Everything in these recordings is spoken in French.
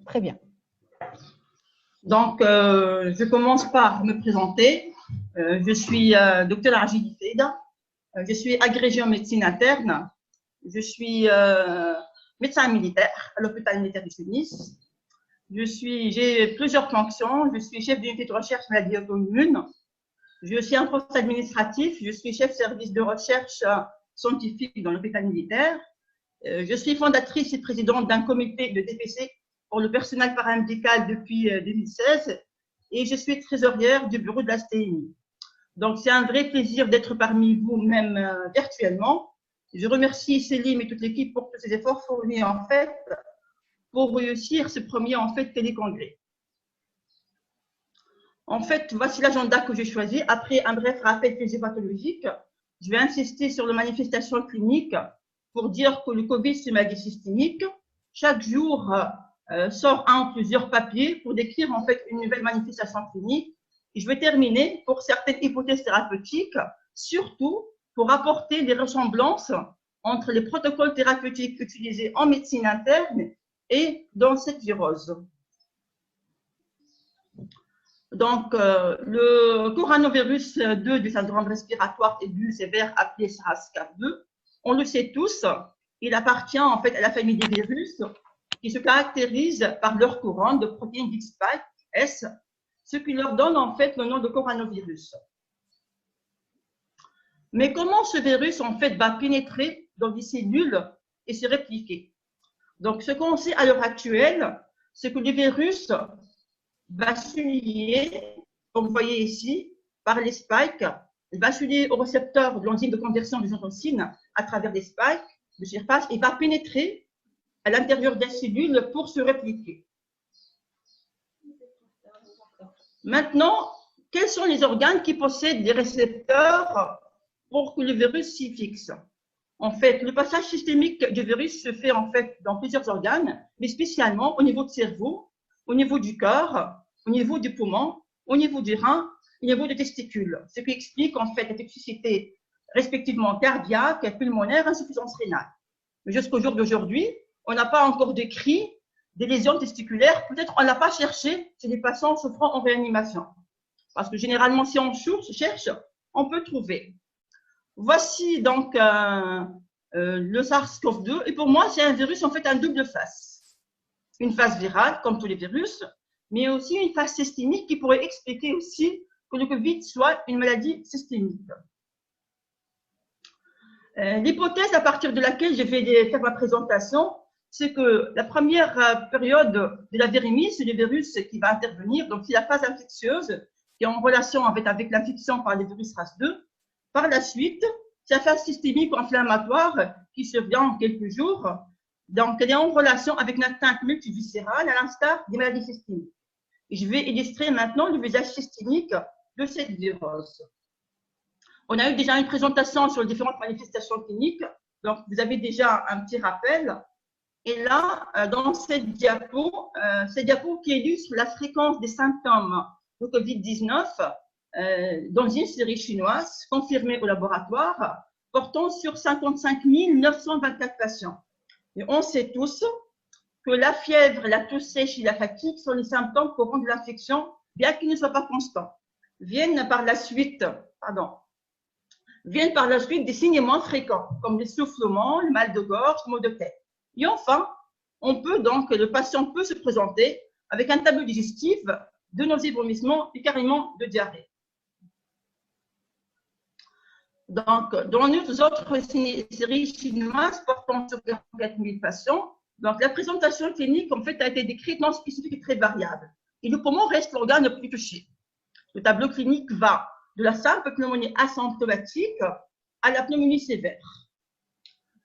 Très bien. Donc, je commence par me présenter. Je suis docteur Arjidi Feida. Je suis agrégée en médecine interne. Je suis médecin militaire à l'hôpital militaire de Tunis. J'ai plusieurs fonctions. Je suis chef d'unité de recherche maladies auto-immunes. Je suis un poste administratif. Je suis chef service de recherche scientifique dans l'hôpital militaire. Je suis fondatrice et présidente d'un comité de DPC pour le personnel paramédical depuis 2016 et je suis trésorière du bureau de la STMI. Donc, c'est un vrai plaisir d'être parmi vous, même virtuellement. Je remercie Célim et toute l'équipe pour tous ces efforts fournis, en fait, pour réussir ce premier, en fait, télécongrès. En fait, voici l'agenda que j'ai choisi. Après un bref rappel physiopathologique, je vais insister sur les manifestations cliniques pour dire que le Covid, c'est une maladie systémique. Chaque jour, sort un ou plusieurs papiers pour décrire en fait une nouvelle manifestation clinique. Et je vais terminer pour certaines hypothèses thérapeutiques, surtout pour apporter des ressemblances entre les protocoles thérapeutiques utilisés en médecine interne et dans cette virose. Donc, le coronavirus 2 du syndrome respiratoire aigu sévère appelé SARS-CoV-2, on le sait tous, il appartient en fait à la famille des virus qui se caractérisent par leur couronne de protéines dites spike S, ce qui leur donne en fait le nom de coronavirus. Mais comment ce virus en fait va pénétrer dans les cellules et se répliquer? Donc, ce qu'on sait à l'heure actuelle, c'est que le virus va se lier, comme vous voyez ici, par les spikes. Il va se lier au récepteur de l'enzyme de conversion des anthocyanes à travers les spikes de surface et va pénétrer à l'intérieur des cellules pour se répliquer. Maintenant, quels sont les organes qui possèdent des récepteurs pour que le virus s'y fixe? En fait, le passage systémique du virus se fait en fait dans plusieurs organes, mais spécialement au niveau du cerveau, au niveau du cœur, au niveau du poumon, au niveau du rein, au niveau des testicules, ce qui explique en fait la toxicité respectivement cardiaque, pulmonaire, insuffisance rénale. Mais jusqu'au jour d'aujourd'hui, on n'a pas encore décrit des lésions testiculaires. Peut-être on n'a pas cherché chez les patients souffrant en réanimation. Parce que généralement, si on cherche, on peut trouver. Voici donc le SARS-CoV-2. Et pour moi, c'est un virus en fait un double face. Une face virale, comme tous les virus, mais aussi une face systémique qui pourrait expliquer aussi que le Covid soit une maladie systémique. L'hypothèse à partir de laquelle je vais faire ma présentation, c'est que la première période de la virémie, c'est le virus qui va intervenir, donc c'est la phase infectieuse qui est en relation avec l'infection par les virus RAS2. Par la suite, c'est la phase systémique inflammatoire qui survient en quelques jours. Donc, elle est en relation avec une atteinte multiviscérale, à l'instar des maladies systémiques. Et je vais illustrer maintenant le visage systémique de cette virose. On a eu déjà une présentation sur les différentes manifestations cliniques, donc vous avez déjà un petit rappel. Et là, dans cette diapo qui illustre la fréquence des symptômes de Covid-19 dans une série chinoise confirmée au laboratoire, portant sur 55 924 patients. Et on sait tous que la fièvre, la toux sèche et la fatigue sont les symptômes courants de l'infection, bien qu'ils ne soient pas constants. Viennent par la suite des signes moins fréquents, comme l'essoufflement, le mal de gorge, le maux de tête. Et enfin, le patient peut se présenter avec un tableau digestif, de nausées, vomissements et carrément de diarrhée. Donc, dans nos autres séries chinoises portant sur 44 000 patients, donc la présentation clinique en fait a été décrite non spécifique et très variable. Et le poumon reste l'organe le plus touché. Le tableau clinique va de la simple pneumonie asymptomatique à la pneumonie sévère.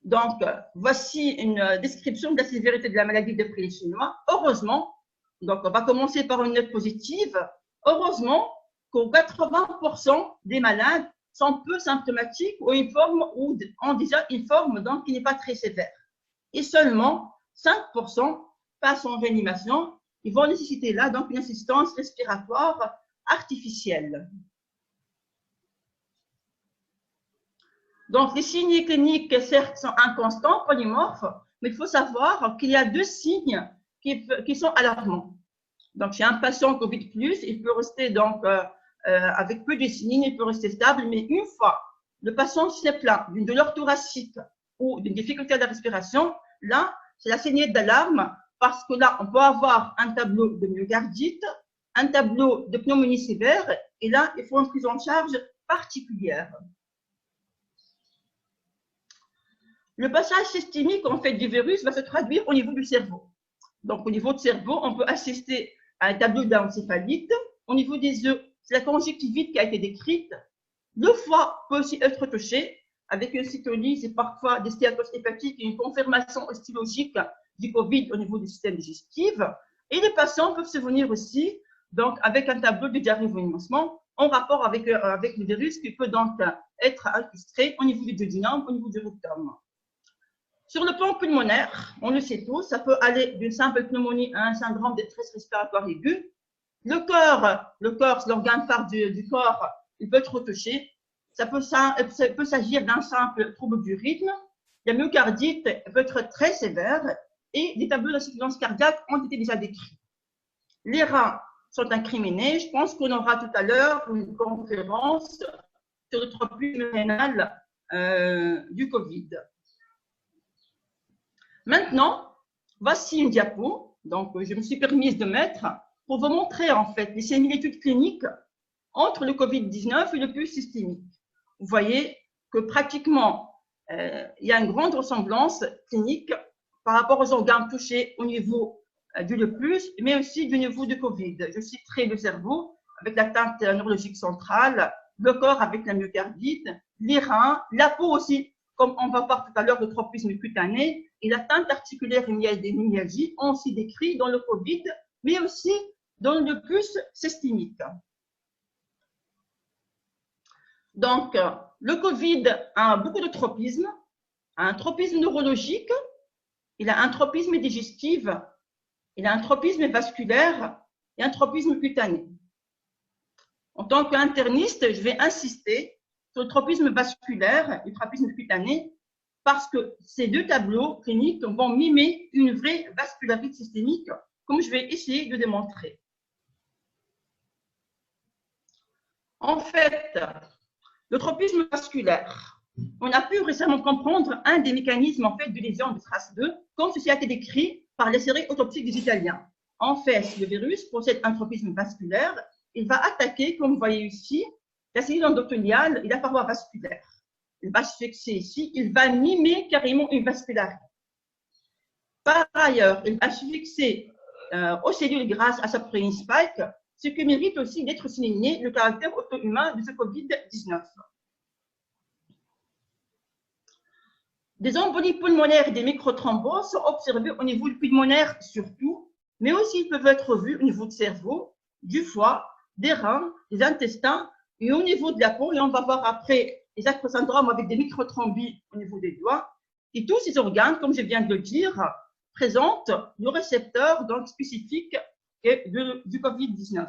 Donc, voici une description de la sévérité de la maladie d'après les Chinois. Heureusement, donc on va commencer par une note positive. Heureusement qu'aux 80% des malades sont peu symptomatiques ou ont déjà une forme donc, qui n'est pas très sévère. Et seulement 5% passent en réanimation. Ils vont nécessiter là donc une assistance respiratoire artificielle. Donc, les signes cliniques, certes, sont inconstants, polymorphes, mais il faut savoir qu'il y a deux signes qui sont alarmants. Donc, chez un patient Covid+, il peut rester donc avec peu de signes, il peut rester stable, mais une fois le patient s'est plaint d'une douleur thoracique ou d'une difficulté à la respiration, là, c'est la saignée d'alarme parce que là, on peut avoir un tableau de myocardite, un tableau de pneumonie sévère, et là, il faut une prise en charge particulière. Le passage systémique en fait, du virus va se traduire au niveau du cerveau. Donc, au niveau du cerveau, on peut assister à un tableau d'encéphalite. Au niveau des yeux, c'est la conjonctivite qui a été décrite. Le foie peut aussi être touché avec une cytolyse et parfois des stéatoses hépatiques et une confirmation histologique du Covid au niveau du système digestif. Et les patients peuvent se venir aussi donc, avec un tableau de diarrhée-vomissement en rapport avec le virus qui peut donc être incrusté au niveau du duodénum, au niveau du rectum. Sur le plan pulmonaire, on le sait tous, ça peut aller d'une simple pneumonie à un syndrome de détresse respiratoire aiguë. Le corps, c'est l'organe phare du corps, il peut être touché. Ça peut s'agir d'un simple trouble du rythme. La myocardite peut être très sévère et des tableaux d'insuffisance cardiaque ont été déjà décrits. Les reins sont incriminés. Je pense qu'on aura tout à l'heure une conférence sur le tropisme rénal du Covid. Maintenant, voici une diapo, donc je me suis permise de mettre pour vous montrer en fait les similitudes cliniques entre le Covid-19 et le virus systémique. Vous voyez que pratiquement, il y a une grande ressemblance clinique par rapport aux organes touchés au niveau du lupus, mais aussi du niveau du Covid. Je citerai le cerveau avec l'atteinte neurologique centrale, le corps avec la myocardite, les reins, la peau aussi, comme on va voir tout à l'heure, le tropisme cutané et l'atteinte articulaire et des myalgies ont aussi décrit dans le Covid, mais aussi dans le lupus systémique. Donc, le Covid a beaucoup de tropismes, un tropisme neurologique, il a un tropisme digestif, il a un tropisme vasculaire et un tropisme cutané. En tant qu'interniste, je vais insister sur le tropisme vasculaire et le tropisme cutané parce que ces deux tableaux cliniques vont mimer une vraie vascularité systémique, comme je vais essayer de démontrer. En fait, le tropisme vasculaire, on a pu récemment comprendre un des mécanismes en fait, de lésion de TRACE2, comme ceci a été décrit par les séries autopsiques des Italiens. En fait, le virus possède un tropisme vasculaire, il va attaquer, comme vous voyez ici, la cellule endothéliale et la paroi vasculaire. Il va se fixer ici, il va mimer carrément une vascularité. Par ailleurs, il va se fixer aux cellules grâce à sa protéine spike, ce qui mérite aussi d'être souligné le caractère auto-humain de ce Covid-19. Des embolies pulmonaires et des microthromboses sont observés au niveau pulmonaire surtout, mais aussi ils peuvent être vus au niveau du cerveau, du foie, des reins, des intestins et au niveau de la peau. Et on va voir après les acrosyndromes avec des microthrombie au niveau des doigts. Et tous ces organes, comme je viens de le dire, présentent nos récepteurs donc spécifiques du Covid-19.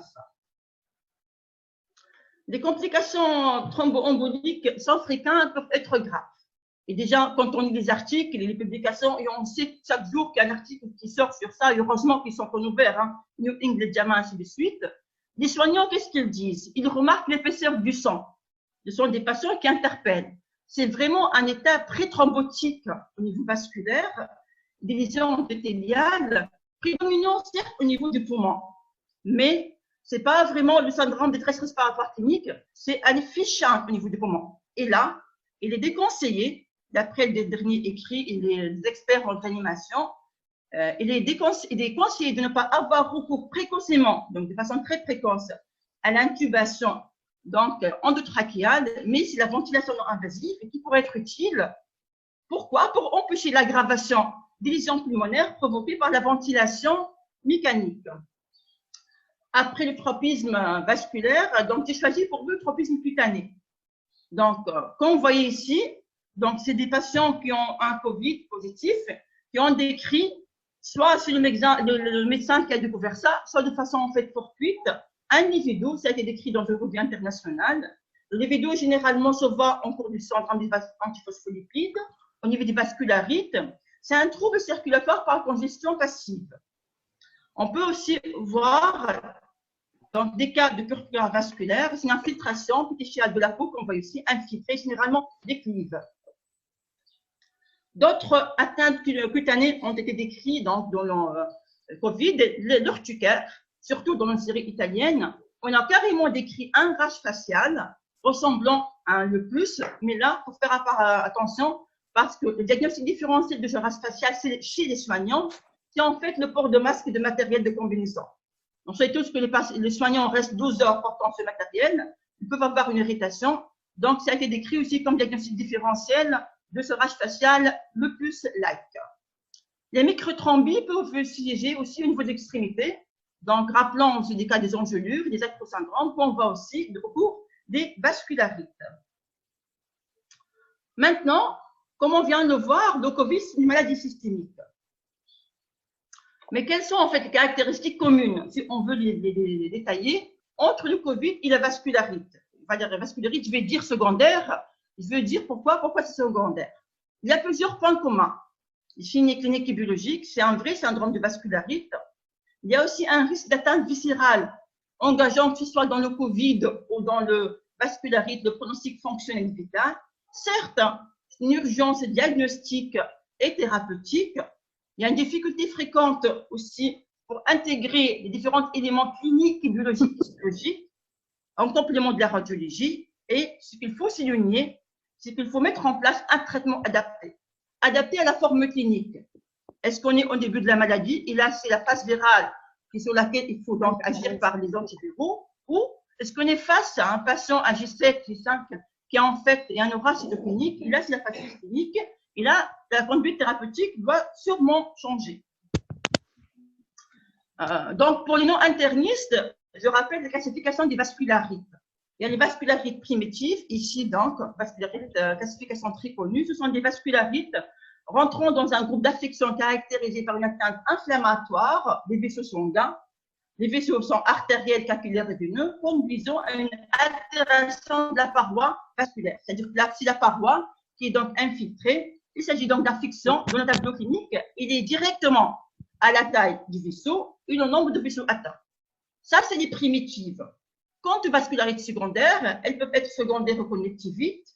Les complications thromboemboliques sont fréquentes, peuvent être graves. Et déjà, quand on lit les articles et les publications, et on sait chaque jour qu'il y a un article qui sort sur ça, et heureusement qu'ils sont ouverts, hein, New England JAMA, ainsi de suite. Les soignants, qu'est-ce qu'ils disent? Ils remarquent l'épaisseur du sang. Ce sont des patients qui interpellent. C'est vraiment un état pré-thrombotique au niveau vasculaire, des lésions endothéliales, prédominant certes au niveau du poumon. Mais ce n'est pas vraiment le syndrome de détresse respiratoire clinique, c'est un fichant au niveau du poumon. Et là, il est déconseillé, d'après les derniers écrits et les experts en réanimation, il est conseillé de ne pas avoir recours précocement, donc de façon très précoce, à l'intubation donc endotrachéale, mais c'est la ventilation non invasive qui pourrait être utile. Pourquoi? Pour empêcher l'aggravation des lésions pulmonaires provoquées par la ventilation mécanique. Après le tropisme vasculaire, donc j'ai choisi pour vous le tropisme cutané. Donc, comme vous voyez ici, donc c'est des patients qui ont un Covid positif, qui ont décrit, soit c'est le médecin qui a découvert ça, soit de façon en fait fortuite, un individu, ça a été décrit dans une revue internationale. Les vidéos généralement se voient en cours du syndrome des antiphospholipides, au niveau des vascularites. C'est un trouble circulatoire par congestion passive. On peut aussi voir, dans des cas de purpure vasculaire, c'est une infiltration pétéchiale de la peau qu'on voit ici, infiltrée généralement des cuivres. D'autres atteintes cutanées ont été décrites dans le Covid, l'urticaire, surtout dans une série italienne. On a carrément décrit un rash facial ressemblant à un lupus, mais là, il faut faire attention parce que le diagnostic différentiel de ce rash facial, c'est chez les soignants, c'est en fait le port de masque et de matériel de combinaison. On sait tous que les soignants restent 12 heures portant ce matériel, ils peuvent avoir une irritation, donc ça a été décrit aussi comme diagnostic différentiel de ce rash facial lupus-like. Les microthrombis peuvent siéger aussi au niveau des extrémités. Donc, rappelons aussi des cas des engelures, des acrosyndromes, qu'on voit aussi au cours des vascularites. Maintenant, comme on vient de le voir, le Covid, c'est une maladie systémique. Mais quelles sont en fait les caractéristiques communes, si on veut les détailler, entre le Covid et la vascularite? Enfin, la vascularite, je vais dire secondaire. Je veux dire pourquoi c'est secondaire. Il y a plusieurs points communs. Les signes cliniques et biologiques, c'est un vrai syndrome de vascularite. Il y a aussi un risque d'atteinte viscérale engageant que ce soit dans le Covid ou dans le vascularite, le pronostic fonctionnel vital. Certes, une urgence diagnostique et thérapeutique. Il y a une difficulté fréquente aussi pour intégrer les différents éléments cliniques et biologiques et histologiques en complément de la radiologie. Et ce qu'il faut souligner, c'est qu'il faut mettre en place un traitement adapté, adapté à la forme clinique. Est-ce qu'on est au début de la maladie? Et là, c'est la phase virale sur laquelle il faut donc agir par les antiviraux. Ou est-ce qu'on est face à un patient à G7, G5 qui a en fait un aura cytoclinique? Et là, c'est la phase clinique. Et là, la conduite thérapeutique doit sûrement changer. Donc, pour les non-internistes, je rappelle la classification des vascularites. Il y a les vascularites primitives, ici donc, vascularites, classification très connue. Ce sont des vascularites rentrant dans un groupe d'affections caractérisé par une atteinte inflammatoire des vaisseaux sanguins. Les vaisseaux sont artériels, capillaires et veineux, conduisant à une altération de la paroi vasculaire. C'est-à-dire que si la paroi qui est donc infiltrée, il s'agit donc d'affection dans le tableau clinique, il est directement à la taille du vaisseau et au nombre de vaisseaux atteints. Ça, c'est les primitives. Quant aux vascularites secondaires, elles peuvent être secondaires aux connectivites.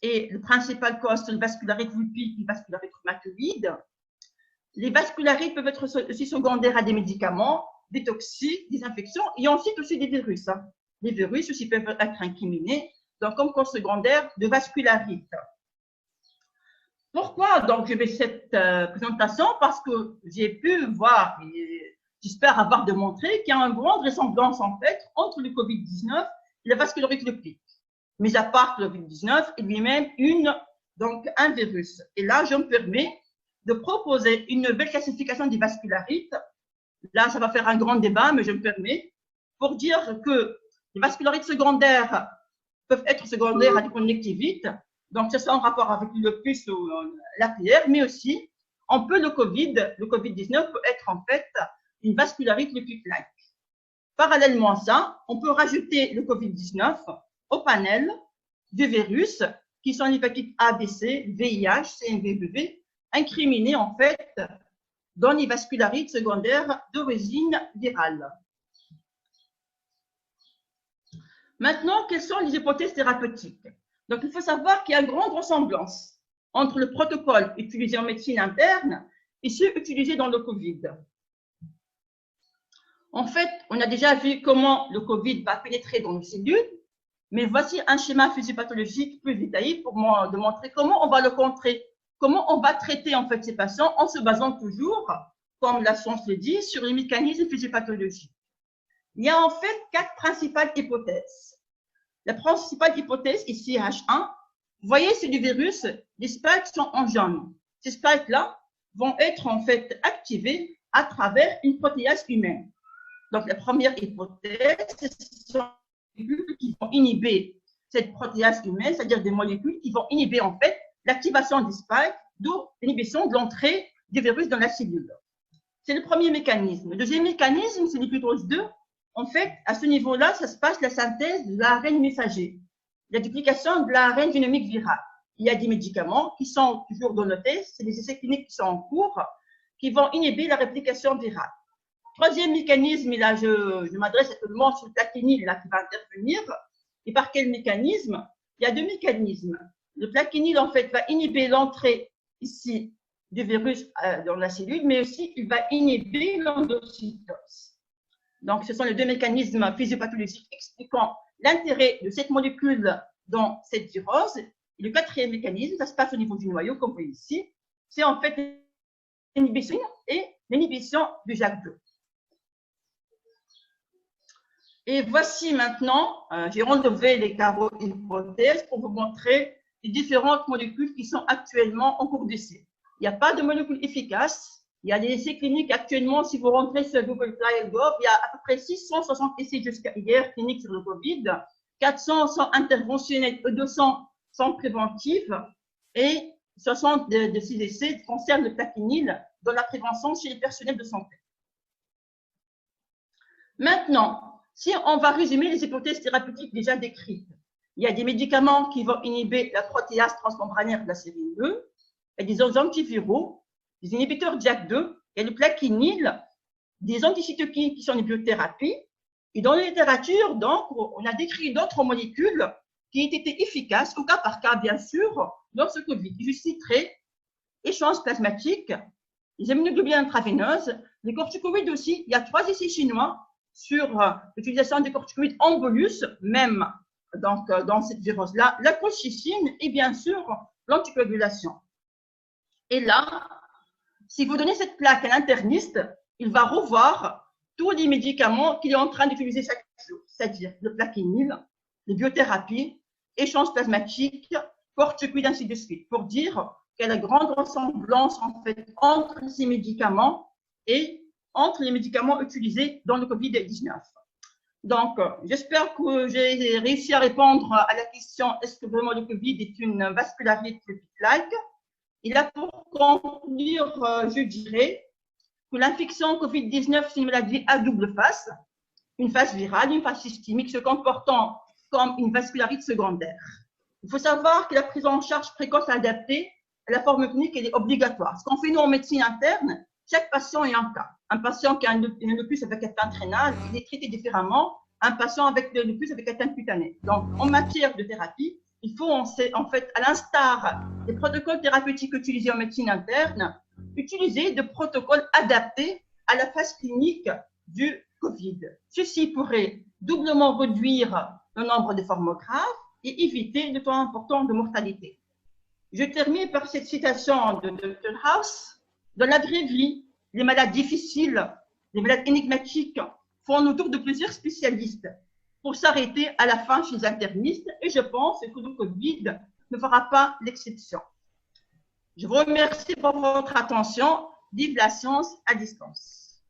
Et le principal cause, c'est le vascularite lupique et le vascularite rhumatoïde. Les vascularites peuvent être aussi secondaires à des médicaments, des toxiques, des infections, et ensuite aussi des virus. Les virus aussi peuvent être incriminés, donc comme cause secondaire de vascularite. Pourquoi donc je fais cette présentation? Parce que j'ai pu voir, et j'espère avoir démontré qu'il y a une grande ressemblance en fait entre le Covid-19 et la vascularite lupique. Mais à part le Covid-19, il y a même un virus. Et là, je me permets de proposer une nouvelle classification des vascularites. Là, ça va faire un grand débat, mais je me permets, pour dire que les vascularites secondaires peuvent être secondaires à des connectivites. Donc, c'est ça en rapport avec le lupus ou la pierre, mais aussi, le Covid-19 peut être en fait une vascularite lupique-like. Parallèlement à ça, on peut rajouter le Covid-19 au panel de virus qui sont l'hépatite A, B, C, VIH, CMV, incriminés en fait dans les vascularites secondaires d'origine virale. Maintenant, quelles sont les hypothèses thérapeutiques? Donc, il faut savoir qu'il y a une grande ressemblance entre le protocole utilisé en médecine interne et ceux utilisés dans le Covid. En fait, on a déjà vu comment le Covid va pénétrer dans nos cellules, mais voici un schéma physiopathologique plus détaillé pour montrer comment on va le contrer, comment on va traiter en fait ces patients en se basant toujours, comme la science le dit, sur les mécanismes physiopathologiques. Il y a en fait 4 principales hypothèses. La principale hypothèse ici, H1, vous voyez, c'est du virus, les spikes sont en jaune. Ces spikes-là vont être en fait activés à travers une protéase humaine. Donc, la première hypothèse, ce sont des molécules qui vont inhiber cette protéase humaine, c'est-à-dire des molécules qui vont inhiber en fait l'activation des spikes, d'où l'inhibition de l'entrée du virus dans la cellule. C'est le premier mécanisme. Le deuxième mécanisme, c'est l'épidose 2. En fait, à ce niveau-là, ça se passe la synthèse de l'ARN messager, la duplication de l'ARN génomique virale. Il y a des médicaments qui sont toujours dans le test, c'est des essais cliniques qui sont en cours, qui vont inhiber la réplication virale. Troisième mécanisme, et là je m'adresse à tout le monde sur le plaquenil là, qui va intervenir. Et par quel mécanisme? Il y a deux mécanismes. Le plaquenil, en fait, va inhiber l'entrée ici du virus dans la cellule, mais aussi il va inhiber l'endocytose. Donc, ce sont les deux mécanismes physiopathologiques expliquant l'intérêt de cette molécule dans cette virose. Et le quatrième mécanisme, ça se passe au niveau du noyau, comme vous voyez ici, c'est en fait l'inhibition et l'inhibition du JAK2. Et voici maintenant, j'ai relevé les carreaux hypothèses pour vous montrer les différentes molécules qui sont actuellement en cours d'essai. Il n'y a pas de molécule efficace. Il y a des essais cliniques actuellement, si vous rentrez sur Google Trial Gov, il y a à peu près 660 essais jusqu'à hier cliniques sur le Covid, 400 sont interventionnels, 200 sont préventifs et 60 de ces essais concernent le plaquenil dans la prévention chez les personnels de santé. Maintenant, si on va résumer les hypothèses thérapeutiques déjà décrites, il y a des médicaments qui vont inhiber la protéase transmembranaire de la série 2, il y a des antiviraux, des inhibiteurs JAK2, il y a le plaquenil, des anticytokines qui sont des biothérapies. Et dans la littérature, donc, on a décrit d'autres molécules qui ont été efficaces, au cas par cas, bien sûr, dans ce Covid. Je citerai échange plasmatique, les immunoglobulines intraveineuses, les corticoïdes aussi. Il y a 3 essais chinois sur l'utilisation des corticoïdes en bolus, même donc, dans cette virose-là, la colchicine et bien sûr l'anticoagulation. Et là, si vous donnez cette plaque à l'interniste, il va revoir tous les médicaments qu'il est en train d'utiliser chaque jour, c'est-à-dire le plaquenil, les biothérapies, échange plasmatique, corticoïdes, ainsi de suite, pour dire quelle est la grande ressemblance en fait entre ces médicaments et entre les médicaments utilisés dans le Covid-19. Donc, j'espère que j'ai réussi à répondre à la question est-ce que vraiment le Covid est une vascularité like. Et là, pour conclure, je dirais que l'infection Covid-19, c'est une maladie à double face, une face virale, une face systémique, se comportant comme une vascularite secondaire. Il faut savoir que la prise en charge précoce adaptée à la forme clinique, elle est obligatoire. Ce qu'on fait nous en médecine interne, chaque patient est un cas. Un patient qui a un lupus avec atteinte rénale, il est traité différemment. Un patient avec le lupus avec atteinte cutanée. Donc, en matière de thérapie, il faut en fait, à l'instar des protocoles thérapeutiques utilisés en médecine interne, utiliser des protocoles adaptés à la phase clinique du Covid. Ceci pourrait doublement réduire le nombre de formes graves et éviter le taux important de mortalité. Je termine par cette citation de Dr. House. Dans la vraie vie, les malades difficiles, les malades énigmatiques font le tour de plusieurs spécialistes pour s'arrêter à la fin chez les internistes et je pense que le Covid ne fera pas l'exception. Je vous remercie pour votre attention. Vive la science à distance.